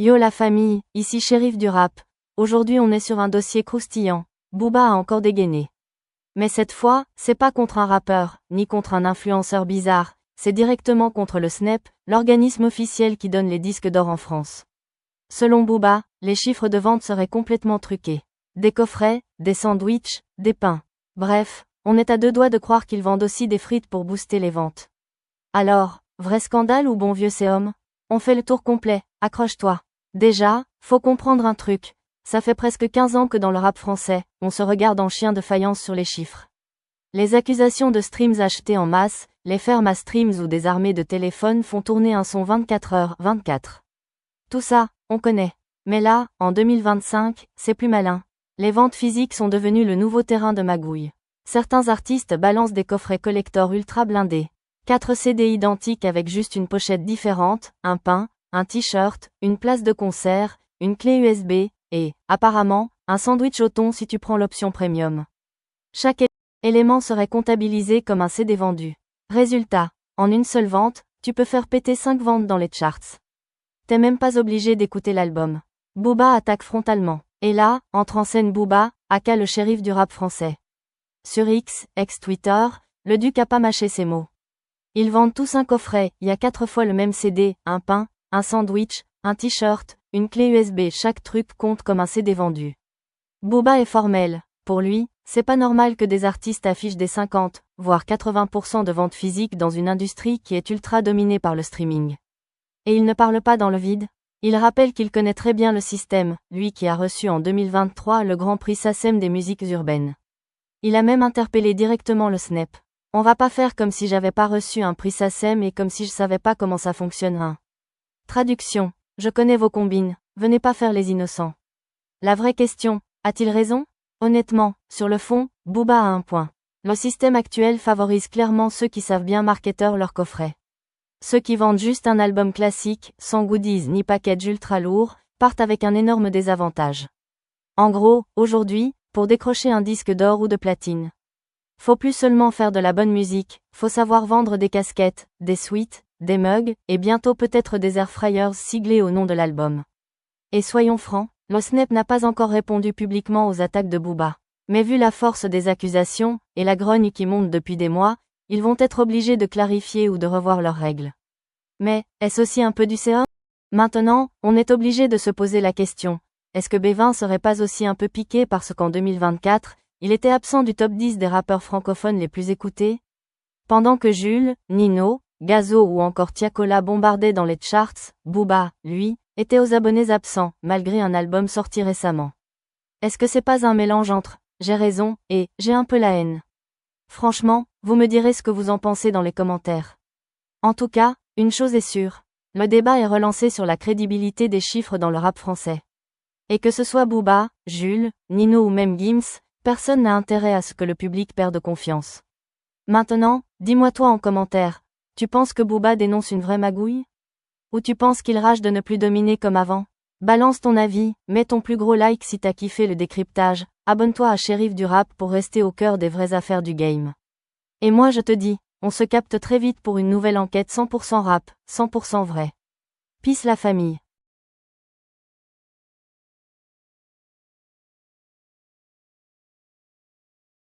Yo la famille, ici Shérif du rap. Aujourd'hui on est sur un dossier croustillant. Booba a encore dégainé. Mais cette fois, c'est pas contre un rappeur, ni contre un influenceur bizarre, c'est directement contre le SNEP, l'organisme officiel qui donne les disques d'or en France. Selon Booba, les chiffres de vente seraient complètement truqués. Des coffrets, des sandwichs, des pains. Bref, on est à deux doigts de croire qu'ils vendent aussi des frites pour booster les ventes. Alors, vrai scandale ou bon vieux séum? On fait le tour complet, accroche-toi. Déjà, faut comprendre un truc. Ça fait presque 15 ans que dans le rap français, on se regarde en chien de faïence sur les chiffres. Les accusations de streams achetés en masse, les fermes à streams ou des armées de téléphones font tourner un son 24h/24. Tout ça, on connaît. Mais là, en 2025, c'est plus malin. Les ventes physiques sont devenues le nouveau terrain de magouille. Certains artistes balancent des coffrets collector ultra blindés. 4 CD identiques avec juste une pochette différente, un pain, un t-shirt, une place de concert, une clé USB, et, apparemment, un sandwich au thon si tu prends l'option premium. Chaque élément serait comptabilisé comme un CD vendu. Résultat, en une seule vente, tu peux faire péter 5 ventes dans les charts. T'es même pas obligé d'écouter l'album. Booba attaque frontalement. Et là, entre en scène Booba, aka le shérif du rap français. Sur X, ex-Twitter, le duc a pas mâché ses mots. Ils vendent tous un coffret, il y a 4 fois le même CD, un pain, un sandwich, un t-shirt, une clé USB, chaque truc compte comme un CD vendu. Booba est formel. Pour lui, c'est pas normal que des artistes affichent des 50, voire 80% de ventes physiques dans une industrie qui est ultra dominée par le streaming. Et il ne parle pas dans le vide. Il rappelle qu'il connaît très bien le système, lui qui a reçu en 2023 le Grand Prix SACEM des musiques urbaines. Il a même interpellé directement le SNEP. On va pas faire comme si j'avais pas reçu un prix SACEM et comme si je savais pas comment ça fonctionne. Traduction. Je connais vos combines, venez pas faire les innocents. La vraie question, a-t-il raison? Honnêtement, sur le fond, Booba a un point. Le système actuel favorise clairement ceux qui savent bien marketer leur coffret. Ceux qui vendent juste un album classique, sans goodies ni package ultra lourd, partent avec un énorme désavantage. En gros, aujourd'hui, pour décrocher un disque d'or ou de platine, faut plus seulement faire de la bonne musique, faut savoir vendre des casquettes, des suites, des mugs, et bientôt peut-être des air fryers siglés au nom de l'album. Et soyons francs, le SNEP n'a pas encore répondu publiquement aux attaques de Booba. Mais vu la force des accusations, et la grogne qui monte depuis des mois, ils vont être obligés de clarifier ou de revoir leurs règles. Mais, est-ce aussi un peu du séum? Maintenant, on est obligé de se poser la question. Est-ce que B20 serait pas aussi un peu piqué parce qu'en 2024, il était absent du top 10 des rappeurs francophones les plus écoutés? Pendant que Jules, Nino, Gazo ou encore Tiakola bombardaient dans les charts, Booba, lui, était aux abonnés absents, malgré un album sorti récemment. Est-ce que c'est pas un mélange entre « j'ai raison » et « j'ai un peu la haine » ? Franchement, vous me direz ce que vous en pensez dans les commentaires. En tout cas, une chose est sûre, le débat est relancé sur la crédibilité des chiffres dans le rap français. Et que ce soit Booba, Jules, Nino ou même Gims, personne n'a intérêt à ce que le public perde confiance. Maintenant, dis-moi toi en commentaire, tu penses que Booba dénonce une vraie magouille? Ou tu penses qu'il rage de ne plus dominer comme avant? Balance ton avis, mets ton plus gros like si t'as kiffé le décryptage, abonne-toi à Shérif du rap pour rester au cœur des vraies affaires du game. Et moi je te dis, on se capte très vite pour une nouvelle enquête 100% rap, 100% vrai. Peace la famille.